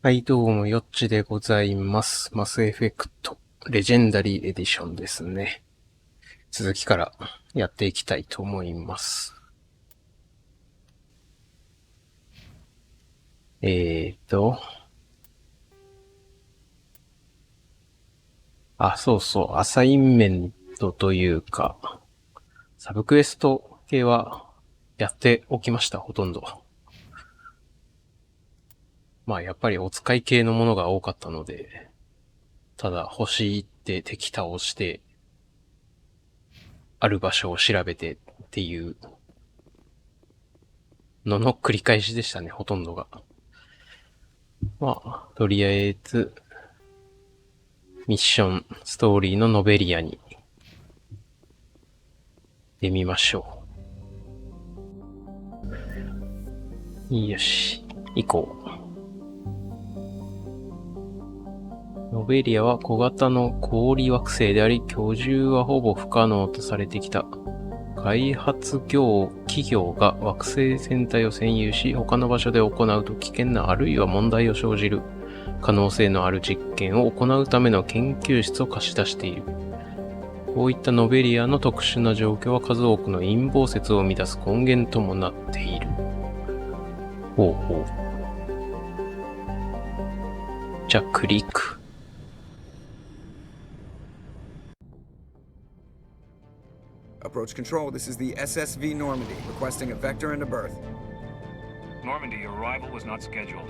はい、どうも、よっちでございます。マスエフェクト、レジェンダリーエディションですね。続きからやっていきたいと思います。えーと、そうそう、アサインメントというか、サブクエスト系はやっておきました、ほとんど。まあ、やっぱりお使い系のものが多かったので、ただ欲しいって敵倒して、ある場所を調べてっていうのの繰り返しでしたね、ほとんどが。まあ、とりあえず、ミッション、ストーリーのノベリアに行ってみましょう。よし、行こう。ノベリアは小型の氷惑星であり、居住はほぼ不可能とされてきた。開発企業が惑星船体を占有し、他の場所で行うと危険なあるいは問題を生じる可能性のある実験を行うための研究室を貸し出している。こういったノベリアの特殊な状況は数多くの陰謀説を生み出す根源ともなっている。ほうほう。じゃあ、クリック。Approach control, this is the SSV Normandy, requesting a vector and a berth. Normandy, your arrival was not scheduled.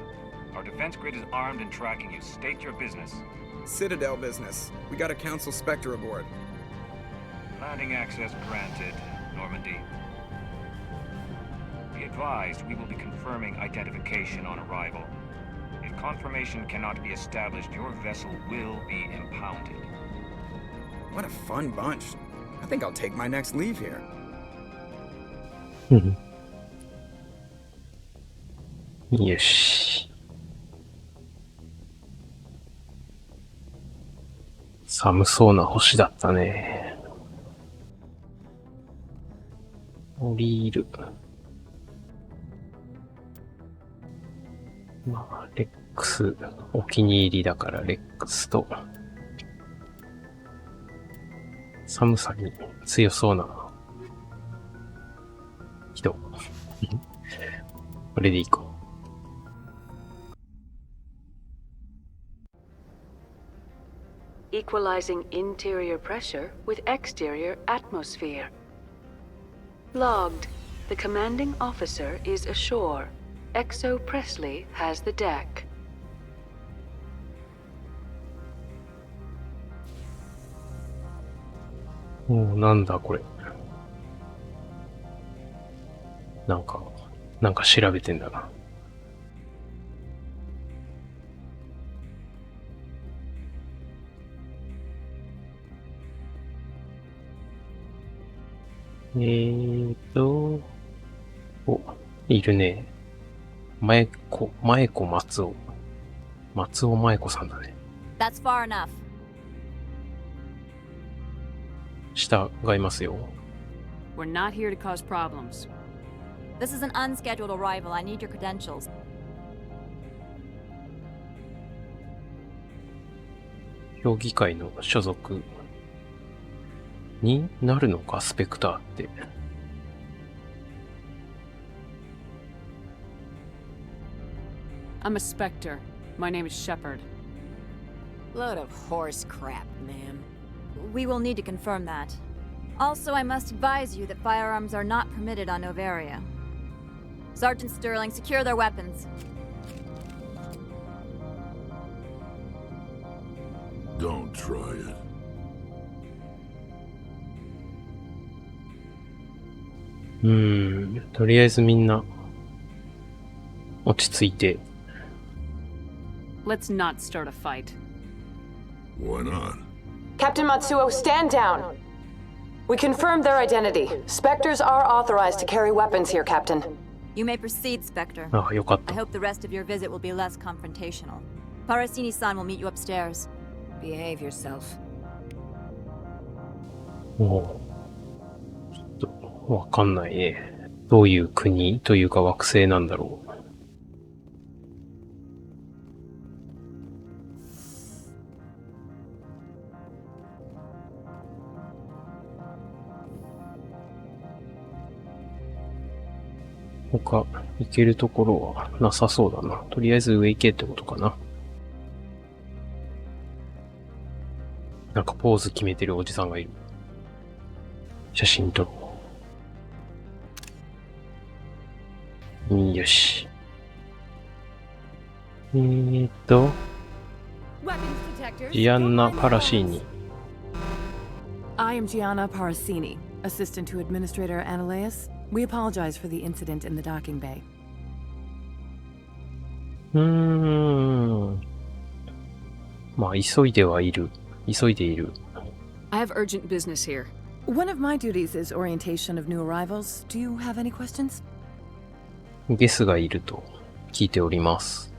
Our defense grid is armed and tracking you. State your business. Citadel business. We got a Council Spectre aboard. Landing access granted, Normandy. Be advised, we will be confirming identification on arrival. If confirmation cannot be established, your vessel will be impounded. What a fun bunch. I think I'll take my next leave here. よし。寒そうな星だったね。降りる。まあ、レックス、お気に入りだからレックスと、寒さに強そうな人。これでいこう。Equalizing interior pressure with exterior atmosphere. Logged. The commanding officer is ashore. Exo Presley has the deck. なんだこれ。なんか調べてんだな。いるね。前子松尾。松尾前子さんだね。That's far enough. 従いますよ。We're not here to cause problems. This is an unscheduled arrival. I need your credentials. 評議会の所属になるのか、スペクターって。I'm a Spectre. My name is Shepard. Load of horse crap, ma'am. We will need to confirm that. Also, I must advise you that firearms are not permitted on Noveria. Sergeant Sterling, secure their weapons. Don't try it. とりあえずみんな落ち着いて。Let's not start a fight. Why not? Captain Matsuo, stand down! We confirmed their identity. Spectres are authorized to carry weapons here, Captain. You may proceed, Spectre. よかっ I た。 hope the rest of your visit will be less confrontational. Parasini-san will meet you upstairs. Behave yourself. ちょっとわかんないね。どういう国というか惑星なんだろう。他、行けるところはなさそうだな。とりあえず上行けってことかな。なんかポーズ決めてるおじさんがいる。写真撮ろう。よし。ジアンナ・パラシーニ。I am Gianna Parasini, assistant to Administrator Ananias. We apologize for the incident in the docking bay. まあ、急いではいる。急いでいる。I have urgent business here. One of my duties is orientation of new arrivals. Do you have any questions? ゲスがいると聞いております。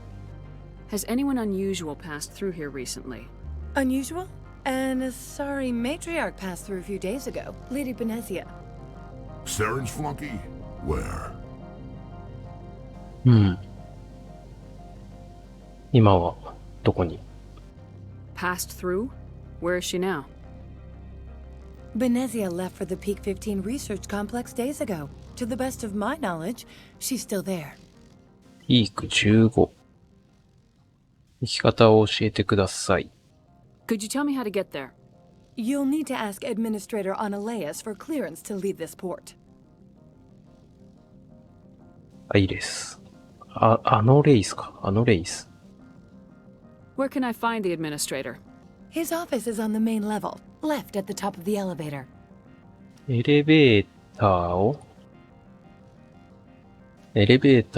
Has anyone unusual passed through here recently? Unusual? And a sorry matriarch passed through a few days ago. Lady Benezia. Saren's flunky? Where? 今はどこに？ Passed through? Where is she now? Benezia left for the Peak 15 research complex days ago. To the best of my knowledge, she's still there. ピーク15。行き方を教えてください。Could you tell me how to get there? You'll need to ask Administrator Ananias for clearance to leave this port. いいです。あのレイスか。あのレイス。Where can I find the administrator? His office is on the main level, left at the top of the elevator. エレベータ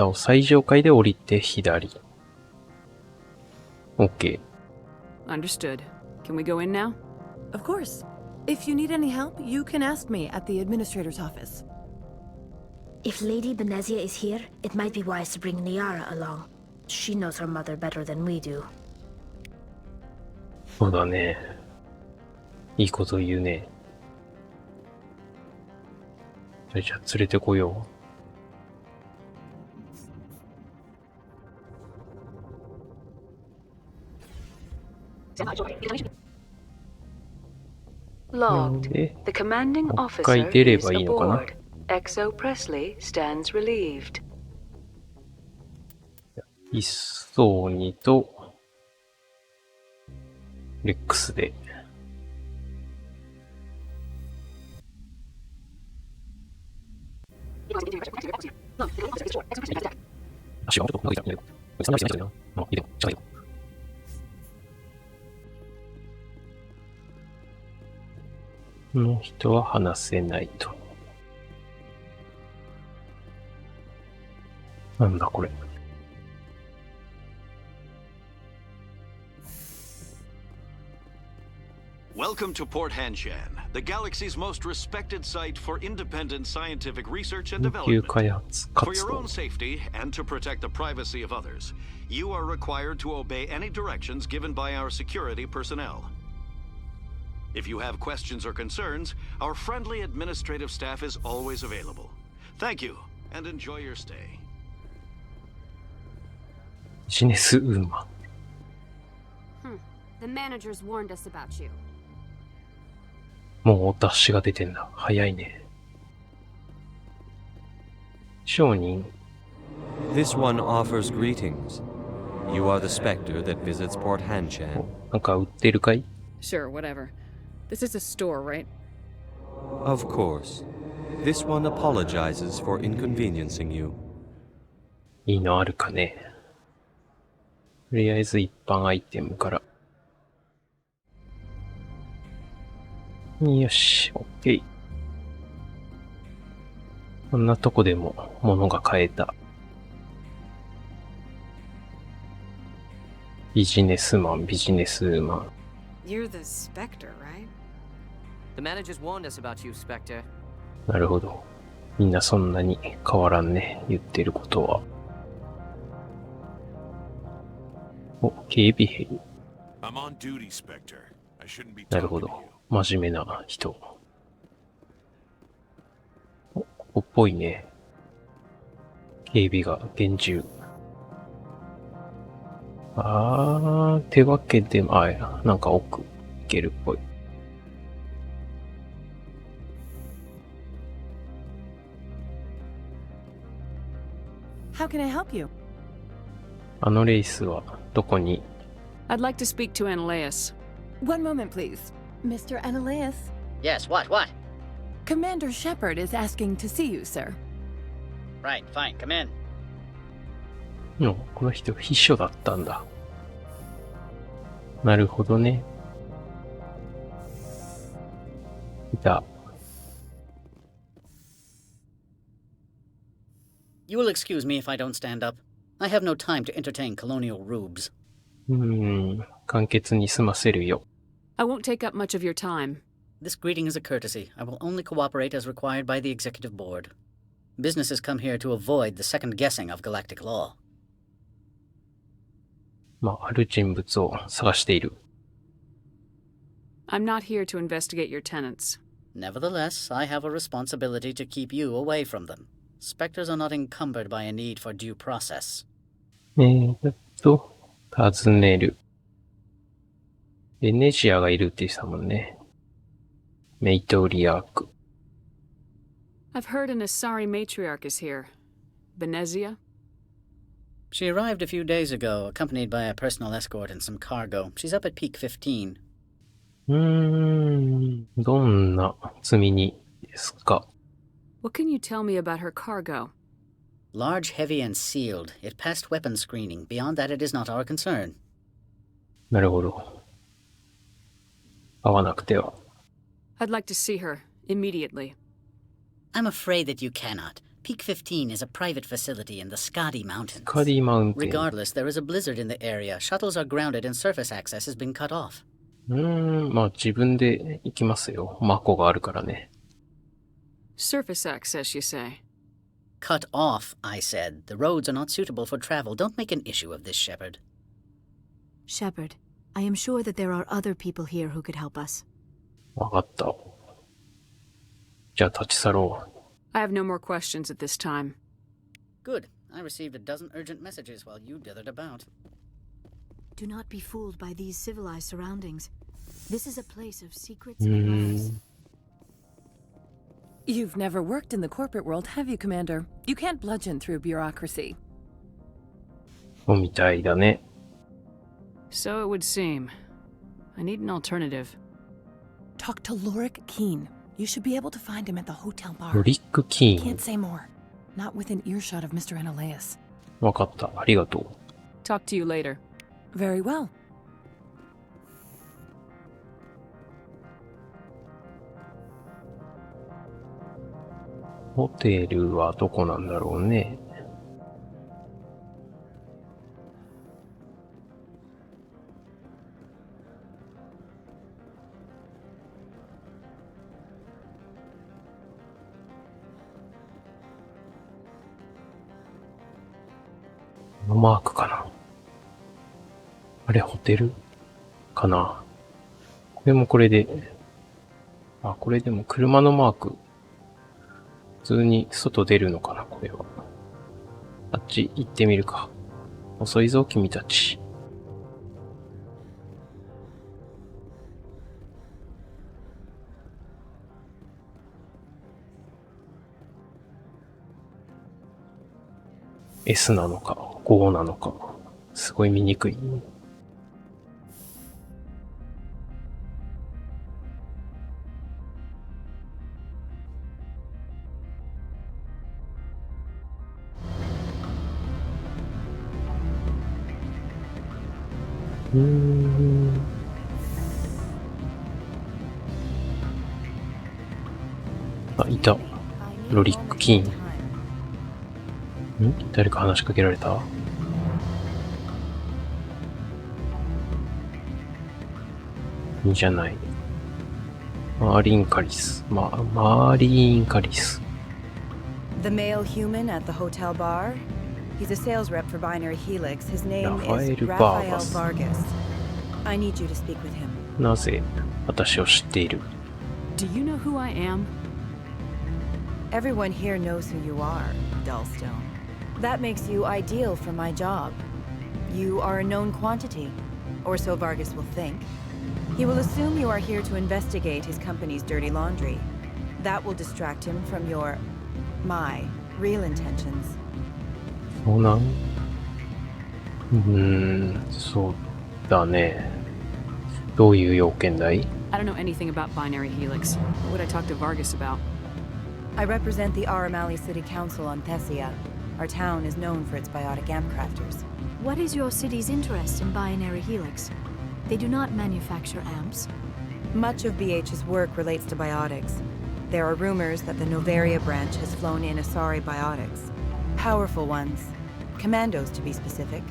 ーを最上階で降りて左。OK。Understood. Can we go in now? Of course. If you need any help, you can ask me at the administrator's office. If Lady Benezia is here, it might be wise to bring Niara along. She knows her mother better than we do. そうだね。いいこと言うね。じゃあ連れてこよう。 Logged. The commanding officer is aboard. XO Presley stands relieved. 一層にとレックスで。足はちょっと投げちゃうんだけど。そんなにしてないけどな。まあ、いいでも、近いよ。この人は話せないと。なんだこれ。Welcome to Port Hanshan, the galaxy's most respected site for independent scientific research and development. For your own safety and to protect the privacy of others, you are required to obey any directions given by our security personnel. If you have questions or concerns, our friendly administrative staff is always available. Thank you, and enjoy your stay. ビジネスウーマン。The managers warned us about you. もうダッシュが出てんだ。早いね。商人。This one offers greetings. You are the specter that visits Port Hanshan. なんか売ってるかい？ Sure, whatever. This is a store, right? Of course. This one apologizes for inconveniencing you. いいのあるかね。とりあえず一般アイテムから。よし、OK。こんなとこでも物が買えた。ビジネスマン、ビジネスウーマン。You're the Spectre, right? The managers warned us about you, Spectre. なるほど。みんなそんなに変わらんね。言ってることは。お、警備兵。I'm on duty, Spectre. I shouldn't be なるほど。真面目な人。お、ここっぽいね。警備が厳重。手分けで、なんか奥行けるっぽい。How can I help you? あのレイスはどこに？ I'd like to speak to Analaeus. One moment, please. Mr. Analaeus? Yes, what? Commander Shepard is asking to see you, sir. Right, fine, come in. この人秘書だったんだ。なるほどね。いた。You will excuse me if I don't stand up. I have no time to entertain colonial rubes. 簡潔に済ませるよ。I won't take up much of your time. This greeting is a courtesy. I will only cooperate as required by the executive board. Businesses come here to avoid the second guessing of galactic law. ある人物を探している。I'm not here to investigate your tenants. Nevertheless, I have a responsibility to keep you away from them. Spectres are not encumbered by a need for due process. 尋ねる。ベネジアがいるって言ってたもんね。メイトリアーク。I've heard an Asari matriarch is here. Venezia? She arrived a few days ago, accompanied by a personal escort and some cargo. She's up at peak 15. どんな積み荷ですか？ What can you tell me about her cargo? Large, heavy, and sealed. It passed weapon screening. Beyond that, it is not our concern. なるほど。会わなくては。I'd like to see her, immediately. I'm afraid that you cannot. Peak 15 is a private facility in the Skadi Mountains. Skadi Mountain. Regardless, there is a blizzard in the area. Shuttles are grounded and surface access has been cut off. 自分で行きますよ。マコがあるからね。Surface access, you say? Cut off, I said. The roads are not suitable for travel. Don't make an issue of this, Shepard. Shepard, I am sure that there are other people here who could help us. わかった。じゃあ立ち去ろう。I have no more questions at this time. Good. I received a dozen urgent messages while you dithered about. Do not be fooled by these civilized surroundings. This is a place of secrets and lies. You've never worked in the corporate world, have you, Commander? You can't bludgeon through bureaucracy. みたいだね。So it would seem. I need an alternative. Talk to Lorik Keen. You should be able to find him at the hotel bar. Lorik Keen. Can't say more. Not within earshot of Mr. Analaeus. わかった。ありがとう。Talk to you later. Very well. ホテルはどこなんだろうね。このマークかな。あれ、ホテルかな。これもこれで、これでも車のマーク。普通に外出るのかな、これは。あっち行ってみるか。遅いぞ、君たち。S なのか、5なのか。すごい見にくい。いた。ロリック・キーン。誰か話しかけられた？いいじゃない。マーリン・カリス。マーリーン・カリス。The male human at the hotel bar? He's a sales rep for Binary Helix. His name is Rafael Vargas. I need you to speak with him. なぜ私を知っている？ Do you know who I am? Everyone here knows who you are, Dullstone. That makes you ideal for my job. You are a known quantity, or so Vargas will think. He will assume you are here to investigate his company's dirty laundry. That will distract him from my real intentions. そうなん？そうだね。どういう要件だい？ I don't know anything about binary helix. What would I talk to Vargas about? I represent the Aramali City Council on Thessia. Our town is known for its biotic amp crafters. What is your city's interest in binary helix? They do not manufacture amps. Much of BH's work relates to biotics. There are rumors that the Novaria branch has flown in Asari biotics. Powerful ones. Commandos, to be specific.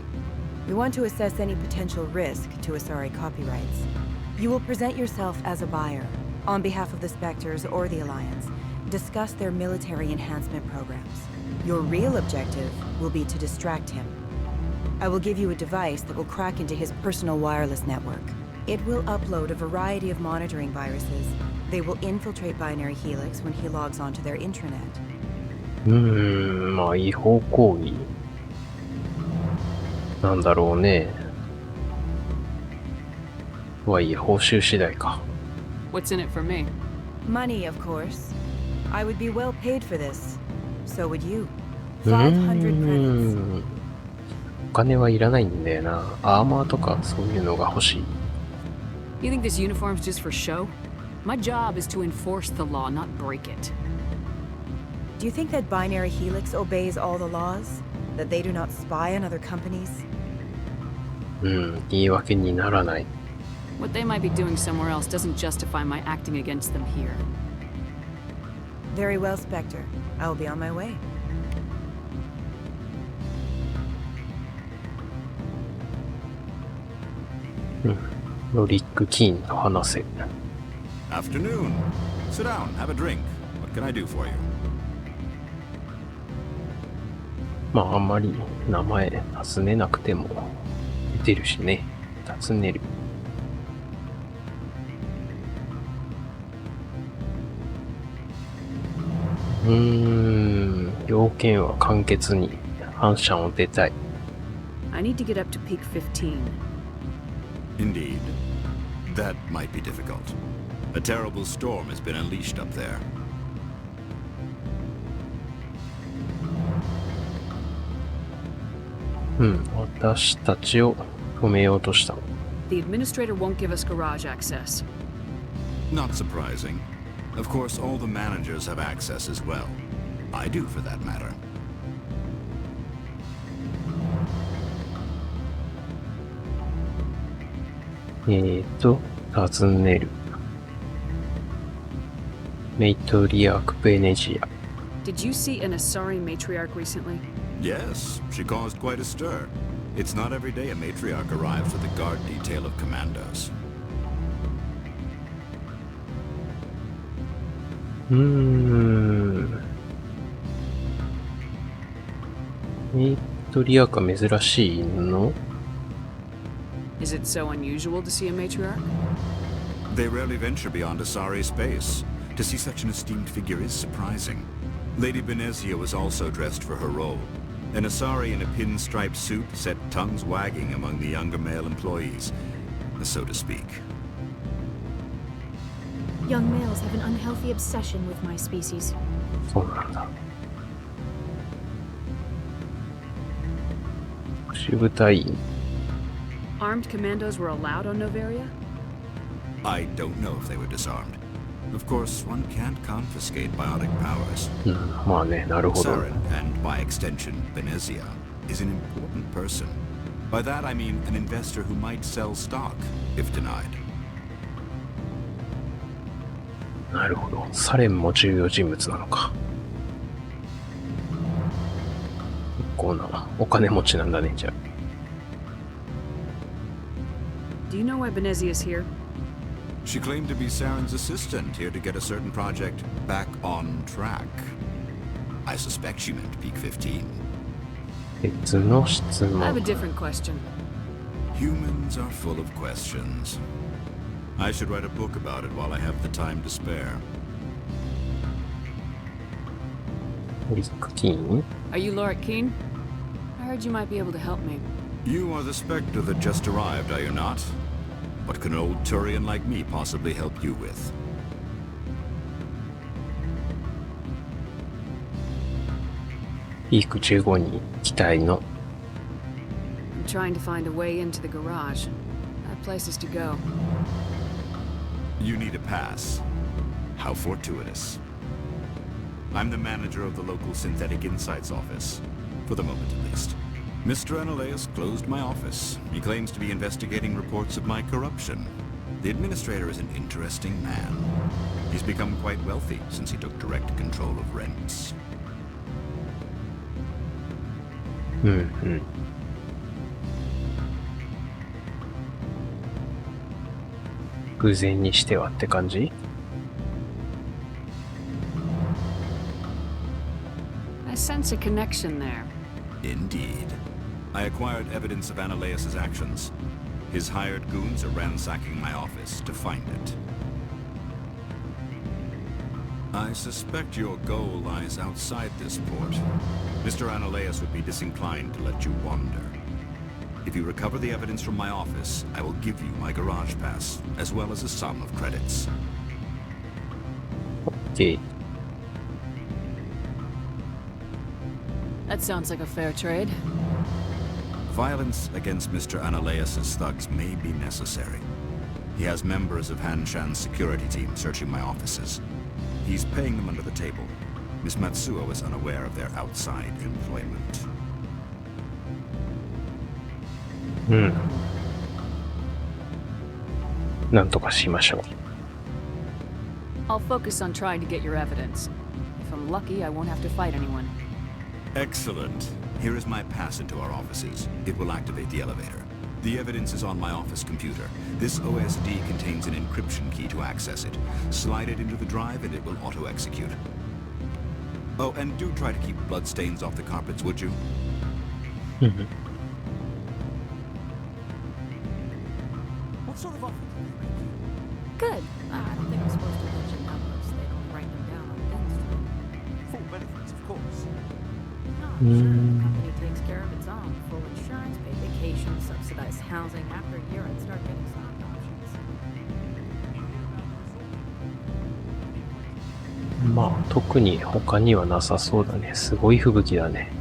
We want to assess any potential risk to Asari copyrights. You will present yourself as a buyer, on behalf of the Spectres or the Alliance. Discuss their military enhancement programs. Your real objective will be to distract him. I will give you a device that will crack into his personal wireless network. It will upload a variety of monitoring viruses. They will infiltrate Binary Helix when he logs onto their intranet. まあ違法行為なんだろうね。はいい、報酬次第か。What's in it for me? Money, of course. I would be well paid for this. So would you. 500 credits. お金はいらないんだよな。アーマーとかそういうのが欲しい。You think this uniform's just for show? My job is to enforce the law, not break it. Do you think that Binary Helix obeys all the laws? That they do not spy on other companies? 言い訳にならない。What they might be doing somewhere else doesn't justify my acting against them here. Very well, Spectre. I will be on my way. Hmm. ロリック・キーンと話せ。Afternoon. Sit down, have a drink. What can I do for you? まああんまり名前尋ねなくても出てるしね。尋ねる。要件は簡潔に反射を出たい。I need to get up to peak 15. Indeed. That might be difficult. A terrible storm has been unleashed up there. 私たちを止めようとした。The administrator won't give us garage access. Not surprising. Of course, all the managers have access as well. I do, for that matter. 尋ねる。メイトリアーク・ベネジア。Did you see an Asari matriarch recently? Yes, she caused quite a stir. It's not every day a matriarch arrives with a guard detail of commandos. メイトリアークは珍しいの？ Is it so unusual to see a matriarch? They rarely venture beyond Asari space. To see such an esteemed figure is surprising. Lady Benezia was also dressed for her role. An Asari in a pinstripe suit set tongues wagging among the younger male employees, so to speak. Young males have an unhealthy obsession with my species. そうなんだ。支部隊員。Armed commandos were allowed on Novaria? I don't know if they were disarmed. Of course, one can't confiscate biotic powers. まあね、なるほど。Saren, and by extension, Benezia, is an important person. By that I mean an investor who might sell stock, if denied. なるほど。サレンも重要人物なのか。結構なお金持ちなんだね、じゃあ。Do you know why Benezia's here? She claimed to be Saren's assistant, here to get a certain project back on track. I suspect she meant peak 15. 別の質問。I have a different question. Humans are full of questions. I should write a book about it while I have the time to spare. リック・キーン？ Are you Lorik Keen? I heard you might be able to help me. You are the Spectre that just arrived, are you not? What can an old Turian like me possibly help you with? ピーク15に期待の。I'm trying to find a way into the garage. I have places to go. You need a pass. How fortuitous. I'm the manager of the local Synthetic Insights office. For the moment, at least. Mr. Analaeus closed my office. He claims to be investigating reports of my corruption. The administrator is an interesting man. He's become quite wealthy since he took direct control of rents. 偶然にしてはって感じ？ I sense a connection there. Indeed. I acquired evidence of Analaeus' actions. His hired goons are ransacking my office to find it. I suspect your goal lies outside this port. Mr. Analaeus would be disinclined to let you wander. If you recover the evidence from my office, I will give you my garage pass, as well as a sum of credits. Okay. That sounds like a fair trade. Violence against Mr. Analaeus' thugs may be necessary. He has members of Han Shan's security team searching my offices. He's paying them under the table. Miss Matsuo is unaware of their outside employment. なんとかしましょう。I'll focus on trying to get your evidence. If I'm lucky, I won't have to fight anyone. Excellent. Here is my pass into our offices. It will activate the elevator. The evidence is on my office computer. This OSD contains an encryption key to access it. Slide it into the drive and it will auto-execute. Oh, and do try to keep bloodstains off the carpets, would you? What sort of offer did they make you? Good. I don't think I'm supposed to mention numbers. They don't write them down on things. Full benefits, of course. No, I'm sure the company takes care of its own. Full insurance, paid vacation, subsidized housing. After a year, I'd start getting stock options. まあ特に他にはなさそうだね。すごい吹雪だね。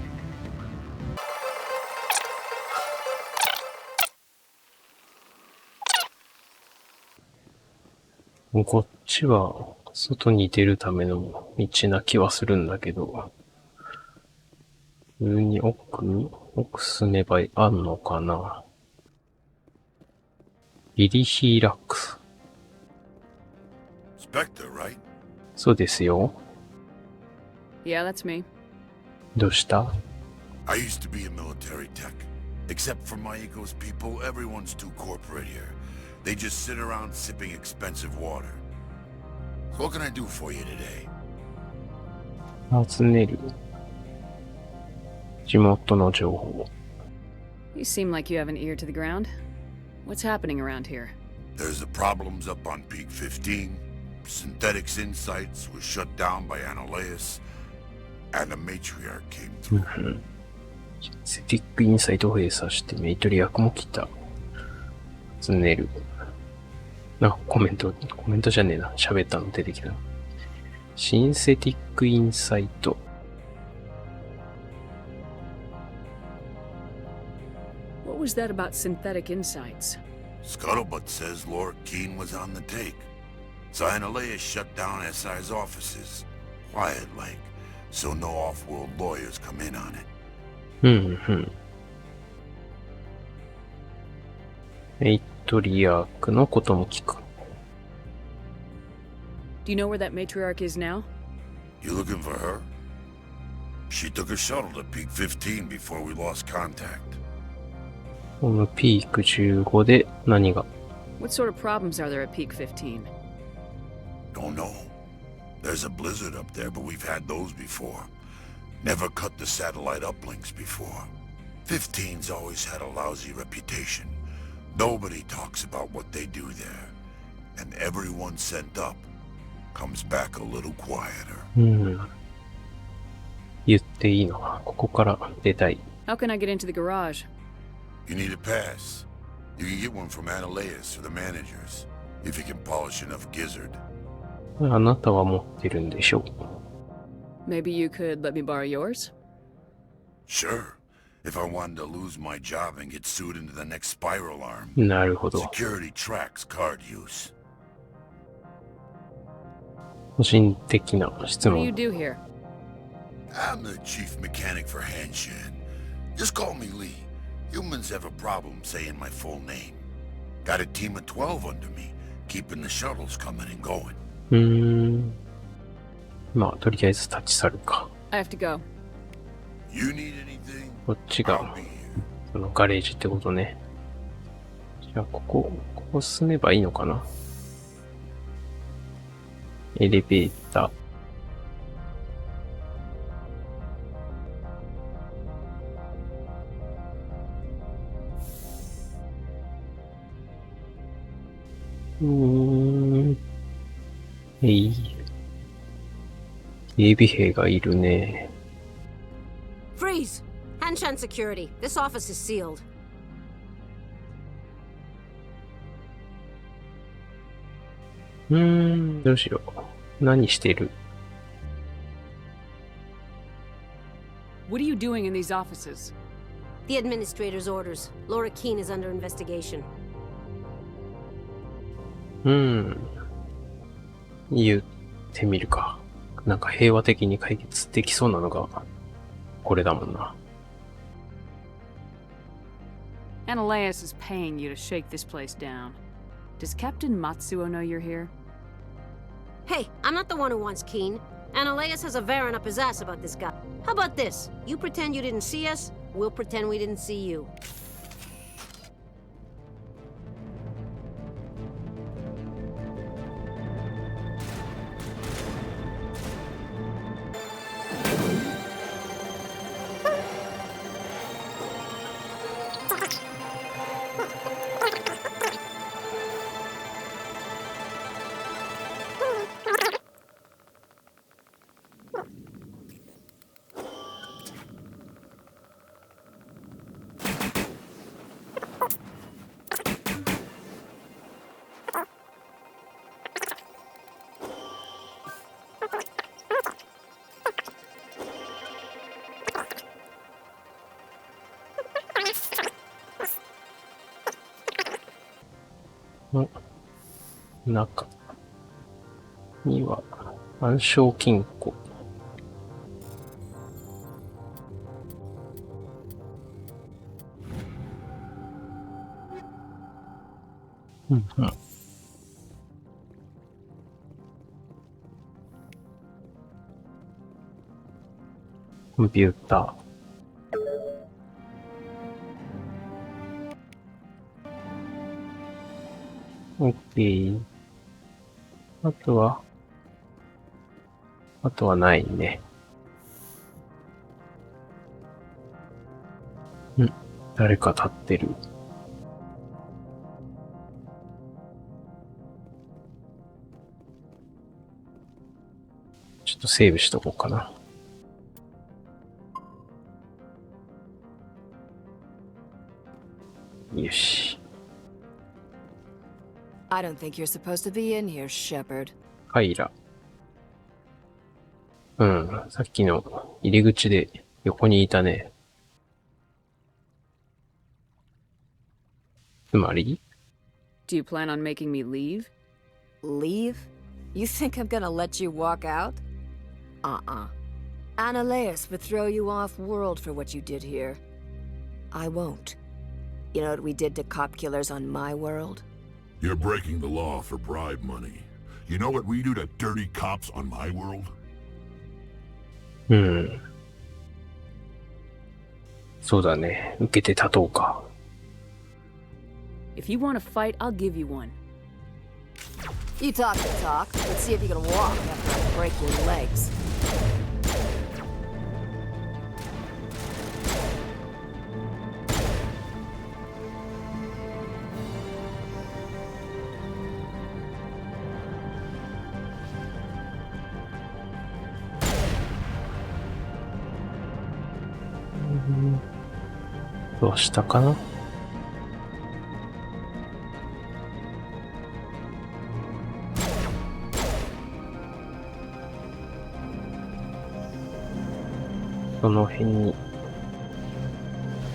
こっちは外に出るための道な気はするんだけど、普通に奥進めばあんのかな。リリヒーラックス。Spectre, right? そうですよ。Yeah, that's me. どうした？ I used to be a military tech. Except for my ego's people, everyone's too corporate here. They just sit around sipping expensive water. So what can I do for you today? 集める。地元の情報。You seem like you have an ear to the ground. What's happening around here? There's the problems up on Peak 15. Synthetics Insights was shut down by Analaeus. And the matriarch came through. シンセティックインサイトを閉鎖してメイトリアクも来た。集める。コメントじゃねえな。喋ったの出てきた。シンセティックインサイト。What was that about synthetic insights? Scuttlebutt says Lord Keene was on the take. So Analaeus shut down SI's offices. Quiet like, so no off-world lawyers come in on it. メイトリアークのことも聞く。Do you know where that matriarch is now? You looking for her? She took a shuttle to Peak 15 before we lost contact. このピーク15で何が？ What sort of problems are there at Peak 15? Don't know. There's a blizzard up there, but we've had those before. Never cut the satellite uplinks before. 15's always had a lousy reputation. Nobody talks about what they do there. And everyone sent up comes back a little quieter. 言っていいのか。ここから出たい。How can I get into the garage? You need a pass. You can get one from Analaeus or the managers, if you can polish enough gizzard. あなたは持ってるんでしょう。Maybe you could let me borrow yours? Sure. If I wanted to lose my job and get sued into the next spiral arm. なるほど。 Security tracks card use. 個人的な質 What do you 問。 do here? I'm the chief mechanic for Hanshan. Just call me Lee. Humans have a problem saying my full name. Got a team of 12 under me, keeping the shuttles coming and going. まあ、とりあえず立ち去るか。 I have to go. You need anything? こっちが、そのガレージってことね。じゃあ、ここ進めばいいのかな。エレベーター。警備兵がいるね。 Freeze! Hanshan security. This office is sealed. どうしよう。何してる？ What are you doing in these offices? The administrator's orders. Laura Keene is under investigation. 言ってみるか。なんか平和的に解決できそうなのがこれだもんな。 Ananias is paying you to shake this place down. Does Captain Matsuo know you're here? Hey, I'm not the one who wants Keene. Ananias has a Varen up his ass about this guy. How about this? You pretend you didn't see us, we'll pretend we didn't see you.中には暗証金庫。コンピューター。OK。あとはないね。誰か立ってる。ちょっとセーブしとこうかな。よし。I don't think you're supposed to be in here, Shepard. カイラ。さっきの入り口で横にいたね。つまり？ Do you plan on making me leave? Leave? You think I'm gonna let you walk out? Ananias would throw you off world for what you did here. I won't. You know what we did to cop killers on my world? You're breaking the law for bribe money. You know what we do to dirty cops on my world? そうだね。受けて立とうか。If you want to fight, I'll give you one. You talk the talk. Let's see if you can walk after I break your legs. Mm-hmm. どうしたかな？その辺に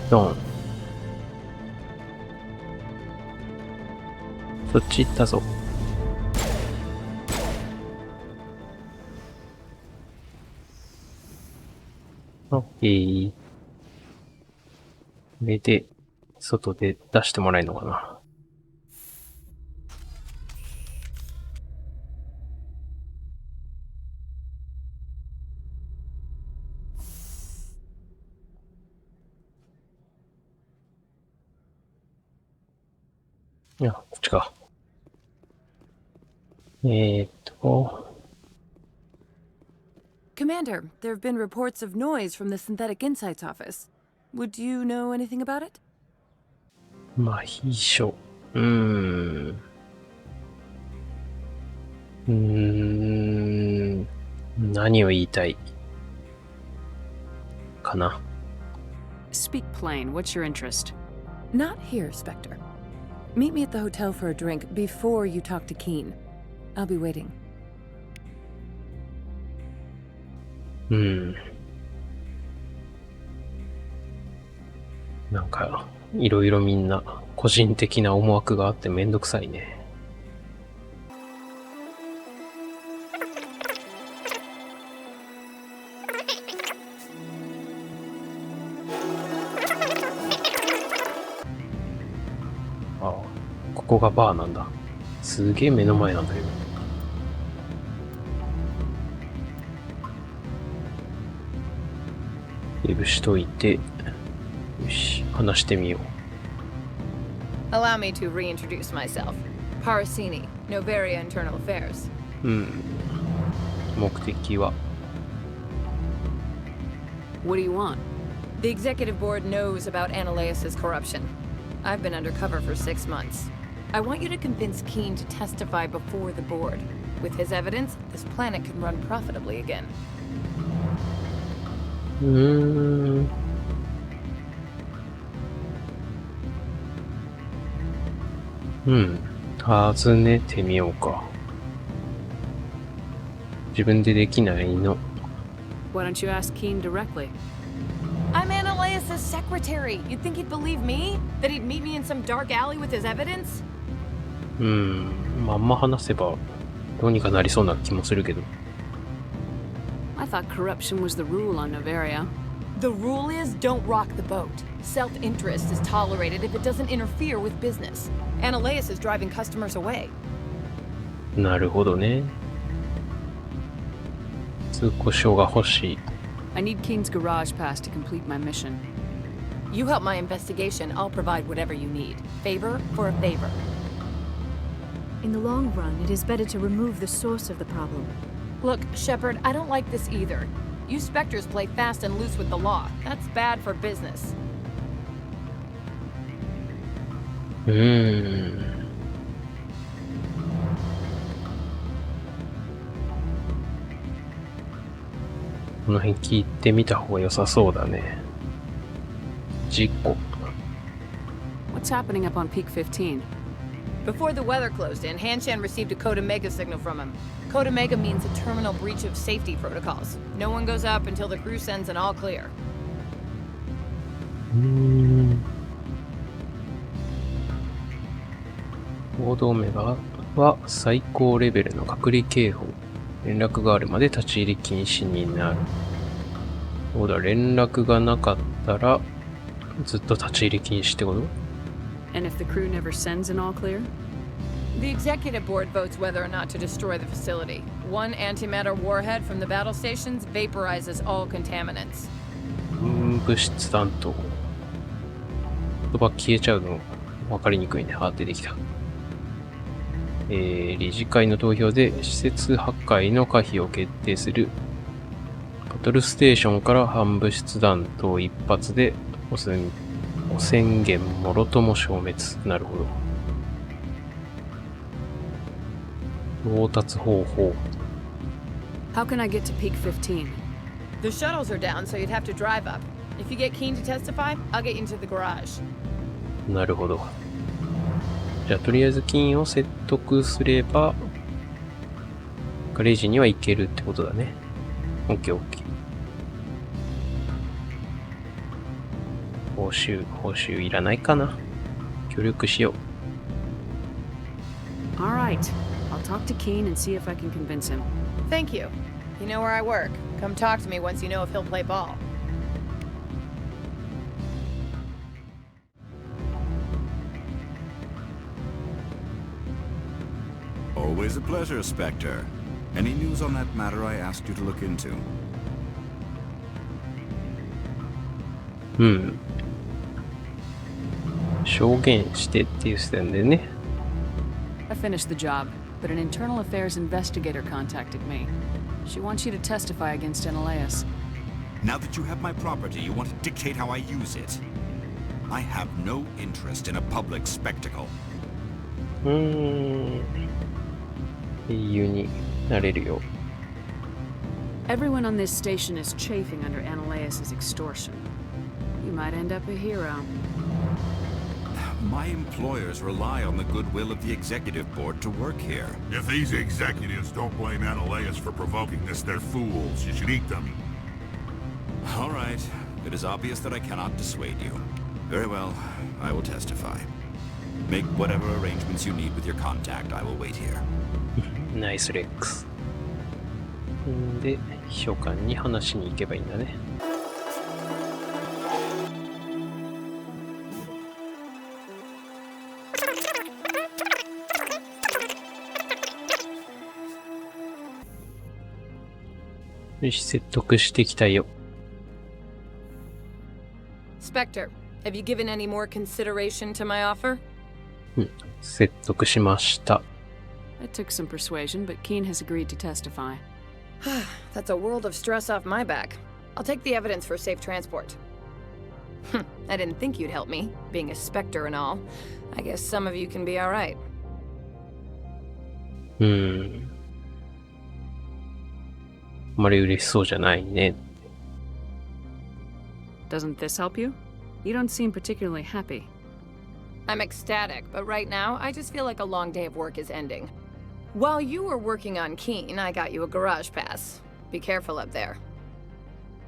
ドン。そっち行ったぞ。オッケー。これで、外で出してもらえるのかな。いや、こっちか。Commander, there have been reports of noise from the Synthetic Insights office. Would you know anything about it? まあ、秘書。何を言いたいかな。Speak plain. What's your interest? Not here, Spectre. Meet me at the hotel for a drink before you talk to Keen. I'll be waiting. なんか、いろいろみんな個人的な思惑があってめんどくさいね。ああ、ここがバーなんだ。すげえ目の前なんだけど。セーブしといて、よし、話してみよう。Allow me to reintroduce myself. Parasini, Novaria Internal Affairs. 目的は What do you want? The executive board knows about Ananias's corruption. I've been undercover for 6 months. I want you to convince Keen to testify before the board. With his evidence, this planet can run profitably again. 尋ねてみようか。自分でできないの。Why don't you ask Keen directly? I'm Ananias's secretary. You'd think he'd believe me? That he'd meet me in some dark alley with his evidence? まあんま話せばどうにかなりそうな気もするけど。I thought corruption was the rule on Novaria. The rule is don't rock the boat. Self-interest is tolerated if it doesn't interfere with business. Ananias is driving customers away. なるほどね。通行証が欲しい。I need Keen's garage pass to complete my mission. You help my investigation, I'll provide whatever you need. Favor for a favor. In the long run, it is better to remove the source of the problem. Look, Shepard, I don't like this either. You Spectres play fast and loose with the law. That's bad for business. この辺聞いてみた方が良さそうだね。事故。What's happening up on Peak 15? Before the weather closed in, Hanshan received a Code Omega signal from him. Code Omega means a terminal breach of safety protocols. No one goes up until the crew sends an all clear. コードオメガは最高レベルの隔離警報。連絡があるまで立ち入り禁止になる。そうだ、連絡がなかったらずっと立ち入り禁止ってこと？ And if the crew never sends an all clear? The executive board votes whether or not to destroy the facility. One antimatter warhead from the battle stations vaporizes all contaminants. 物質担当。言葉消えちゃうの分かりにくいね。出てきた。理事会の投票で施設破壊の可否を決定する。バトルステーションから反物質弾頭一発で汚染源もろとも消滅。なるほど。到達方法。How can I get to Peak 15? The shuttles are down, so you'd have to drive up. If you get Keen to testify, I'll get you into the garage. なるほど。じゃあとりあえず金を説得すればガレージには行けるってことだね。オッケーオッケー。報酬いらないかな。協力しよう。 Alright, I'll talk to Keen and see if I can convince him. Thank you. You know where I work. Come talk to me once you know if he'll play ball. Always a pleasure, Spectre. Any news on that matter I asked you to look into? 証言してっていう視点でね。 I finished the job, but an internal affairs investigator contacted me. She wants you to testify against Analeas. Now that you have my property, you want to dictate how I use it. I have no interest in a public spectacle. 英雄になれるよ。 Everyone on this station is chafing under Analeas' extortion. You might end up a hero. My employers rely on the goodwill of the executive board to work here. If these executives don't blame Analeas for provoking this, they're fools. You should eat them. All right. It is obvious that I cannot dissuade you. Very well. I will testify. Make whatever arrangements you need with your contact. I will wait here. ナイスレックス。で、秘書官に話しに行けばいいんだね。よし、説得してきたよ。 Spectre, have you given any more consideration to my offer? 説得しました。 It took some persuasion, but Keen has agreed to testify. That's a world of stress off my back. I'll take the evidence for safe transport. I didn't think you'd help me, being a Spectre and all. I guess some of you can be alright. あまり嬉しそうじゃないね。 Doesn't this help you? You don't seem particularly happy. I'm ecstatic, but right now, I just feel like a long day of work is ending. While you were working on Keen, I got you a garage pass. Be careful up there.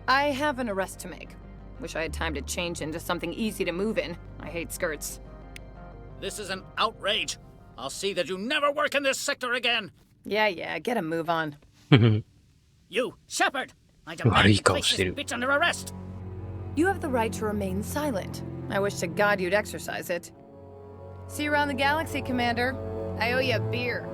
I have an arrest to make. Wish I had time to change into something easy to move in. I hate skirts. This is an outrage. I'll see that you never work in this sector again. Yeah, get a move on. You, Shepard! I demand you place this bitch under arrest. You have the right to remain silent. I wish to God you'd exercise it. See you around the galaxy, Commander. I owe you a beer.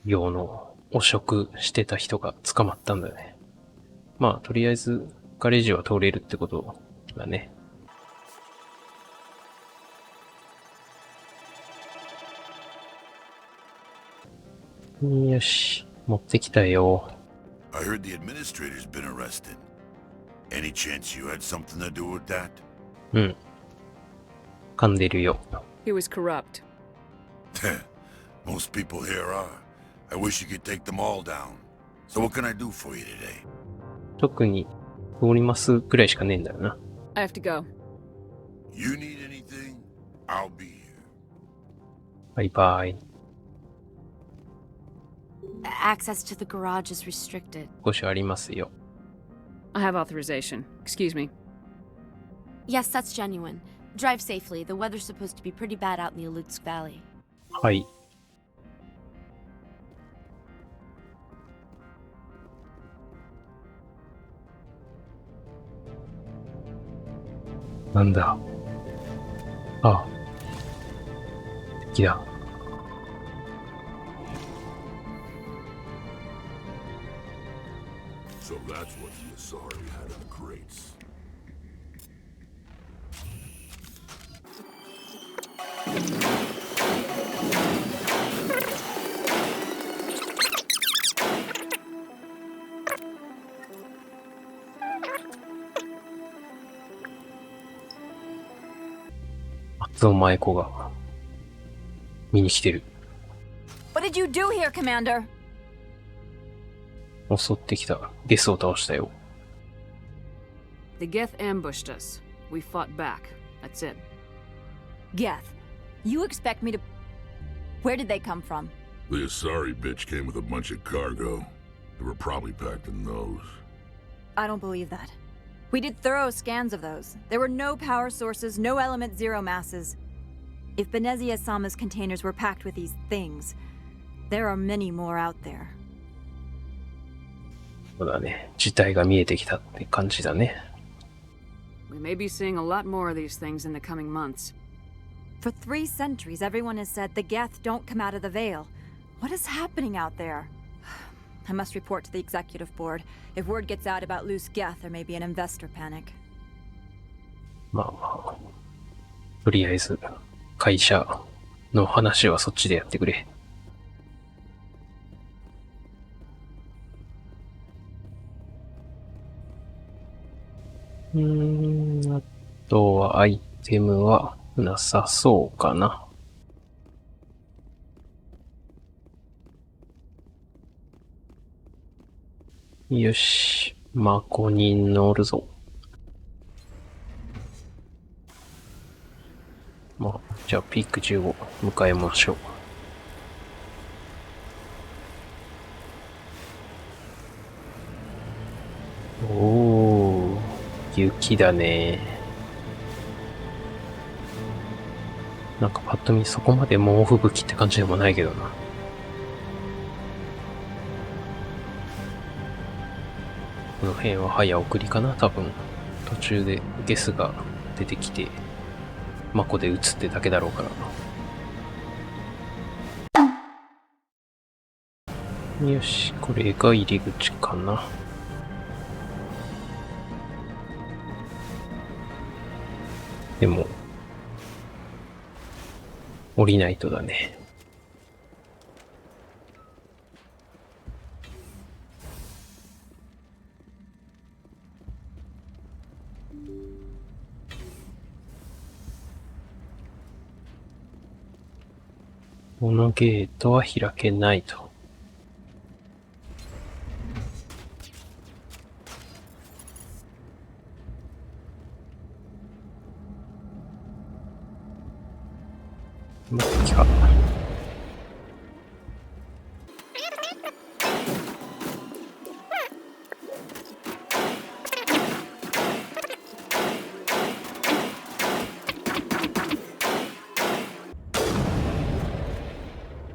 用の汚職してた人が捕まったんだね。まあ、とりあえず、ガレージは通れるってことだね。よし、持ってきたよ。I heard the administrator's been arrested. Any chance you had something to do with that? 噛んでるよ。He was corrupt. Most people here are. I wish you could take them all down. So what can I do for you today? 特に通りますくらいしかねえんだよな。I have to go. You need anything? I'll be here. バイバイ。Access to the garage is restricted. 少しありますよ。I have authorization. Excuse me. Yes, that's genuine. Drive safely. The weather's supposed to be pretty bad out in the Alutsk Valley. はい。なんだ。あ、敵だ。So that's what the Asari had in the crates.松尾舞子が見に来てる。What did you do here, Commander? 襲ってきたゲスを倒したよ。The Geth ambushed us. We fought back. That's it. Geth, you expect me to... Where did they come from? The Asari bitch came with a bunch of cargo. They were probably packed in those. I don't believe that. We did thorough scans of those. There were no power sources, no element zero masses. If Benezia-sama's containers were packed with these things, there are many more out there. そうだね。事態が見えてきたって感じだね。We may be seeing a lot more of these things in the coming months. For 3 centuries, everyone has said the Geth don't come out of the Veil. What is happening out there? I must report to the executive board. If word gets out about loose Geth, there may be an investor panic. まあ、とりあえず、会社の話はそっちでやってくれ。あとはアイテムはなさそうかな。よし、マコに乗るぞ。まあ、じゃあピーク15迎えましょう。おー、雪だね。なんかパッと見そこまで猛吹雪って感じでもないけどな。この辺は早送りかな、多分。途中でゲスが出てきて、マコで撃つってだけだろうからな。よし、これが入り口かな。でも、降りないとだね。このゲートは開けないと。まあ、来た。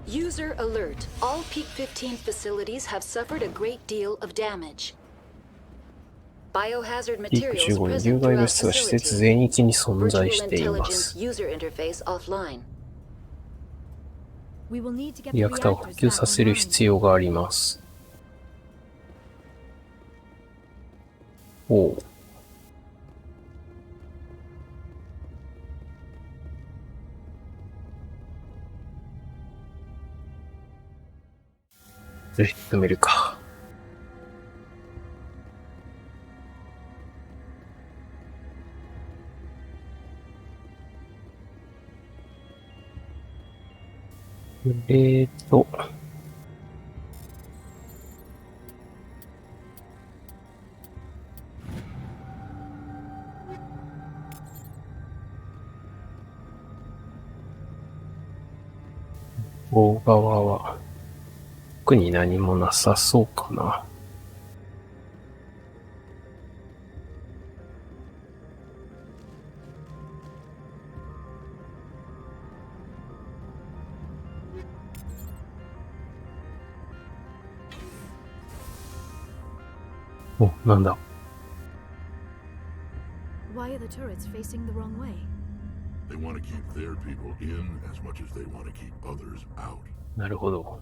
User alert. All Peak 15 facilities have suffered a great deal of damage. Biohazard ピーク materials 15 present 有害 throughout 物質が施設 facility. 全域に存在 Virtual していま intelligence す。 user interface offline. リアクターを復旧させる必要があります。おう。ぜひ止めるか。大側は特に何もなさそうかな。お、なんだ。Why are the turrets facing the wrong way? They want to keep their people in as much as they want to keep others out. なるほど。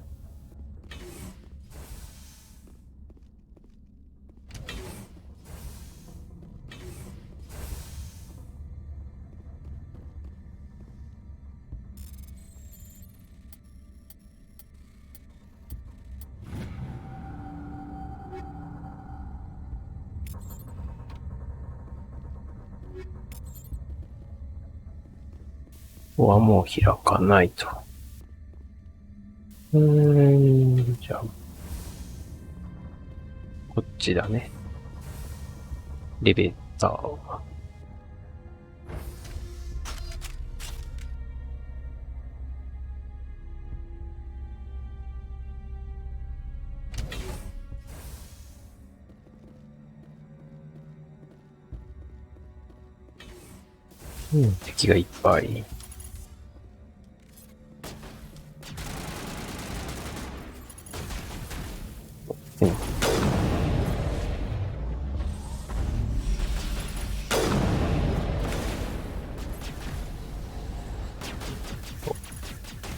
ここはもう開かないと。じゃあ、こっちだね。レベッター。敵がいっぱい。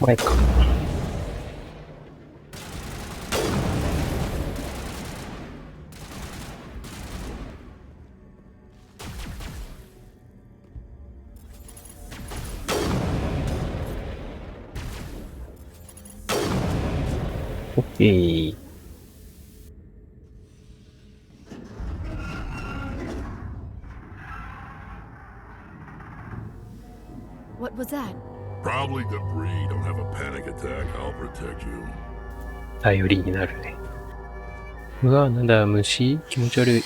前か。オッケー。What was that? Probably debris. Don't have a panic attack. I'll protect you. 頼りになるね。うわ、なんだ、虫気持ち悪い。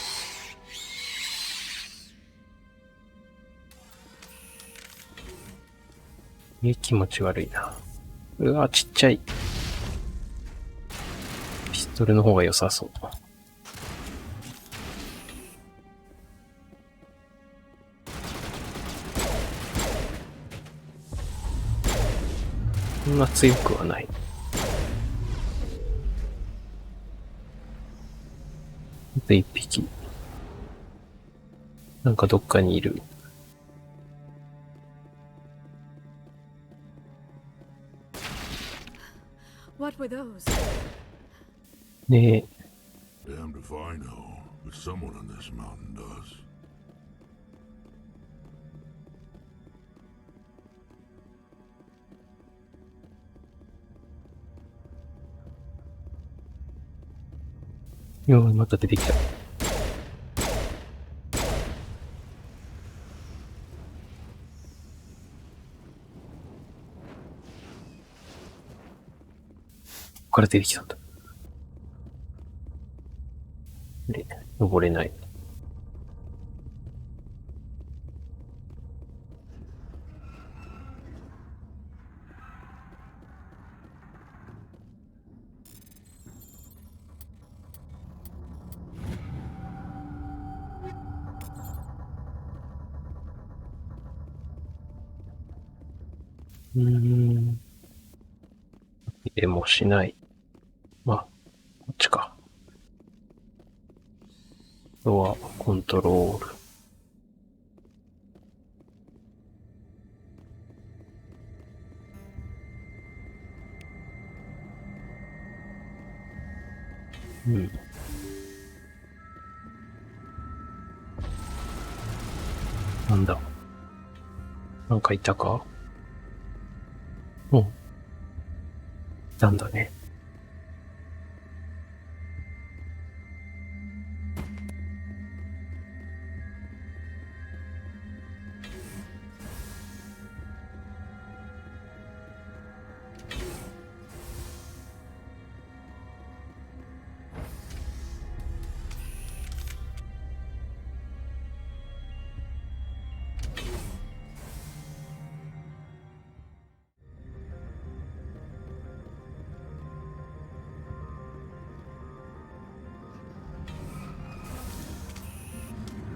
気持ち悪いな。うわ、ちっちゃい。ピストルの方が良さそう。そんな強くはない。あと一匹。なんかどっかにいる。What were those? ねえ。Damned if I know, but someone on this mountain does.よー、また出てきた。ここから出てきたんだ。で、登れない。でもしない。まあ、こっちか。あとは、コントロール。なんだ。なんかいたか？なんだね。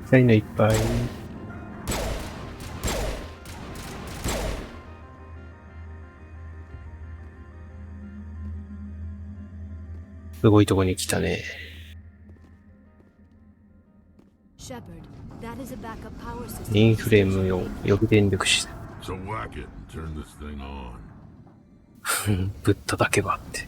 そういうのいっぱい。すごいとこに来たね。インフレーム用予備電力システム。ぶっただけばって。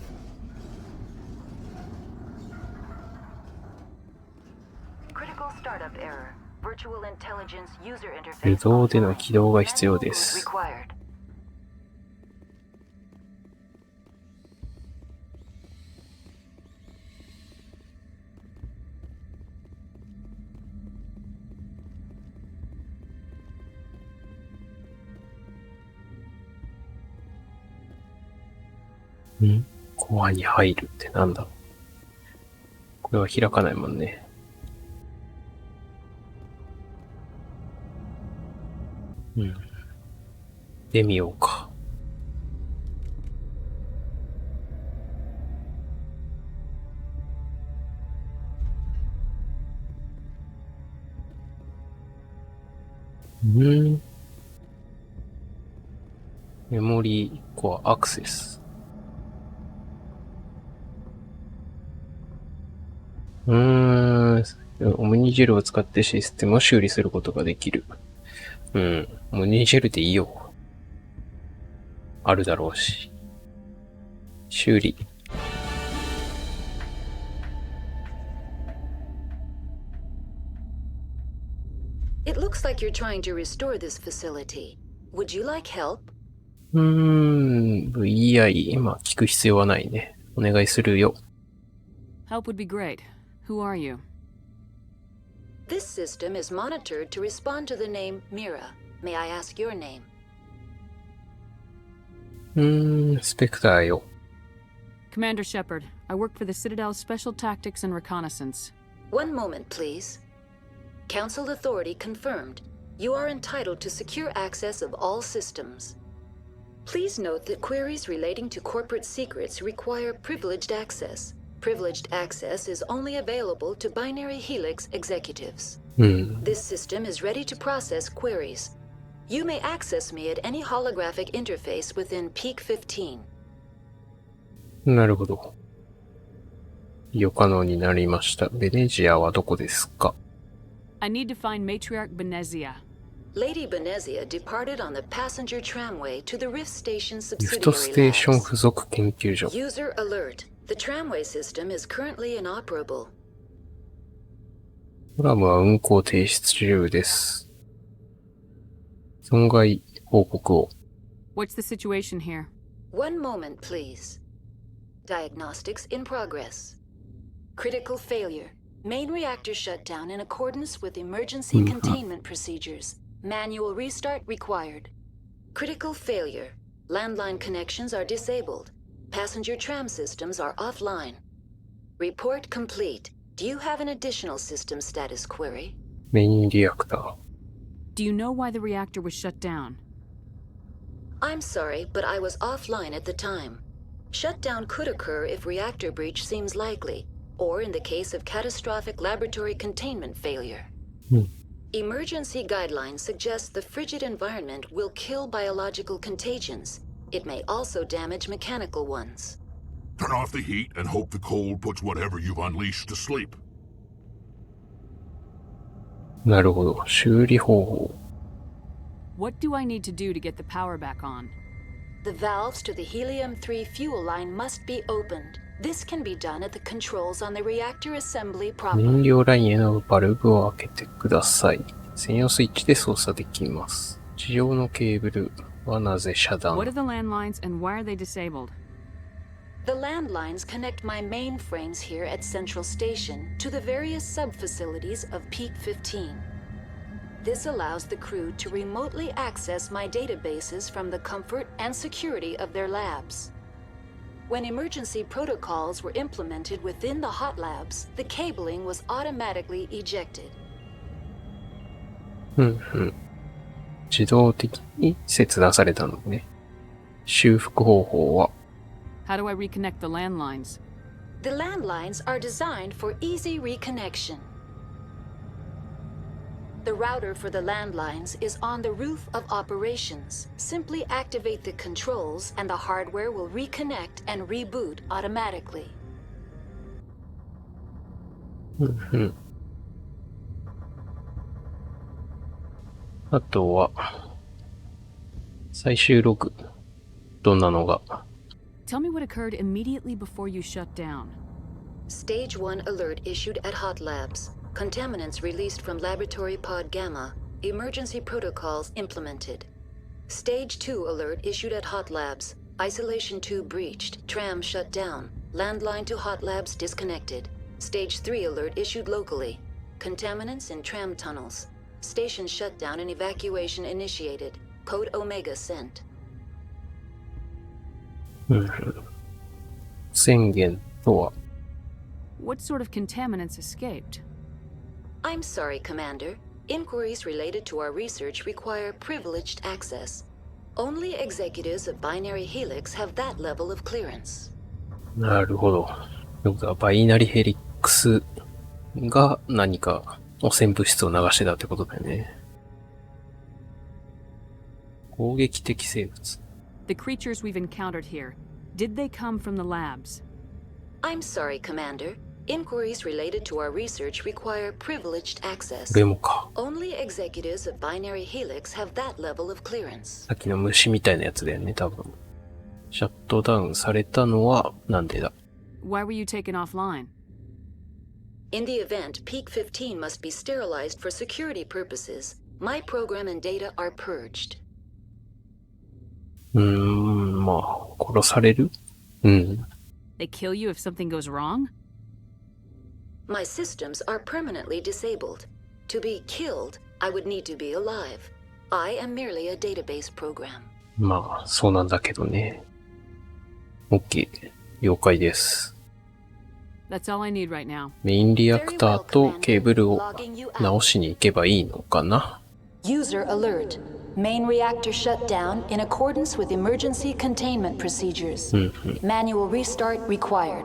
手動での起動が必要です。コアに入るってなんだ？これは開かないもんね。でみようか。メモリーコアアクセス。オムニジェルを使ってシステムを修理することができる。オムニジェルでいいよ。あるだろうし。修理。It looks like you're trying to restore this facility. Would you like help? VI、今聞く必要はないね。お願いするよ。Help would be great. Who are you? This system is monitored to respond to the name Mira. May I ask your name? スペクターよ。Commander Shepard, I work for the Citadel's Special Tactics and Reconnaissance. One moment, please. Council authority confirmed. You are entitled to secure access of all systems. Please note that queries relating to corporate secrets require privileged access. Privileged access is only available to Binary Helix executives. This system is ready to process queries. You may access me at any holographic interface within Peak 15. なるほど。利用可能になりました。ベネジアはどこですか？ I need to find Matriarch Benezia. Lady Benezia departed on the passenger tramway to the Rift Station リフト subsidiary ステーション labs. 付属研究所。 User alert. The tramway system is currently inoperable. トラムは運行停止中です。損害報告を。What's the situation here? One moment, please. Diagnostics in progress. Critical failure. Main reactor shut down in accordance with emergency containment procedures. Manual restart required. Critical failure. Landline connections are disabled. Passenger tram systems are offline. Report complete. Do you have an additional system status query? メインリアクター。 Do you know why the reactor was shut down? I'm sorry, but I was offline at the time. Shutdown could occur if reactor breach seems likely, or in the case of catastrophic laboratory containment failure. Emergency guidelines suggest the frigid environment will kill biological contagions. It may also damage mechanical ones. Turn off the heat and hope the cold puts whatever you've unleashed to sleep. なるほど。修理方法。 What do I need to do to get the power back on? The valves to the helium-3 fuel line must be opened. This can be done at the controls on the reactor assembly proper. 燃料ラインへのバルブを開けてください。専用スイッチで操作できます。地上のケーブルはなぜ遮断？ What are the landlines and why are they disabled? The landlines connect my mainframes here at Central Station to the various sub-facilities of Peak 15. This allows the crew to remotely access my databases from the comfort and security of their labs. When emergency protocols were implemented within the hot labs, the cabling was automatically ejected. 自動的に切断されたのね。修復方法は How do I reconnect the landlines? The landlines are designed for easy reconnection. The router for the landlines is on the roof of operations. Simply activate the controls and the hardware will reconnect and reboot automatically. あとは、最終ログ。どんなのが Tell me what occurred immediately before you shut down. Stage 1 alert issued at Hot Labs. Contaminants released from Laboratory Pod Gamma. Emergency protocols implemented. Stage 2 alert issued at Hot Labs. Isolation tube breached. Tram shut down. Landline to Hot Labs disconnected. Stage 3 alert issued locally. Contaminants in tram tunnels. Station shutdown and evacuation initiated. Code Omega sent. 宣言とは What sort of contaminants escaped? I'm sorry, Commander. Inquiries related to our research require privileged access. Only executives of Binary Helix have that level of clearance. なるほど。ということはバイナリヘリックスが何か汚染物質を流してたってことだよね。攻撃的生物。The creatures we've encountered here, did they come from the labs? I'm sorry, Commander. Inquiries related to our research require privileged access. これもか。 Only executives of Binary Helix have that level of clearance. さっきの虫みたいなやつだよね、多分。シャットダウンされたのはなんでだ？ Why were you taken offline? In the event, Peak 15 must be sterilized for security purposes. My program and data are purged. まあ、殺される？うん。They kill you if something goes wrong? My systems are permanently disabled. To be killed, I would need to be alive. I am merely a database program. まあ、そうなんだけどね。OK。了解です。That's all I need right now. メインリアクターとケーブルを直しに行けばいいのかな？ User alert. Main reactor shut down in accordance with emergency containment procedures. Manual restart required.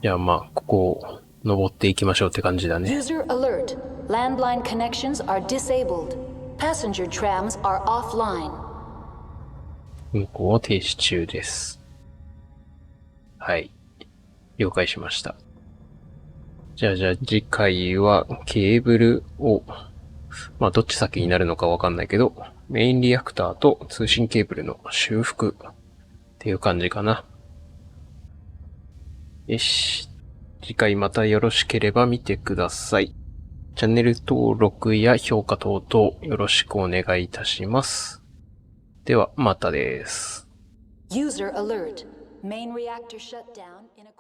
じゃあまあ、ここを登っていきましょうって感じだね。User alert. Landline connections are disabled. Passenger trams are offline. 運行を停止中です。はい。了解しました。じゃあ次回はケーブルを、まあどっち先になるのかわかんないけど、メインリアクターと通信ケーブルの修復っていう感じかな。よし。次回またよろしければ見てください。チャンネル登録や評価等々よろしくお願いいたします。ではまたです。User alert. Main reactor shut down in a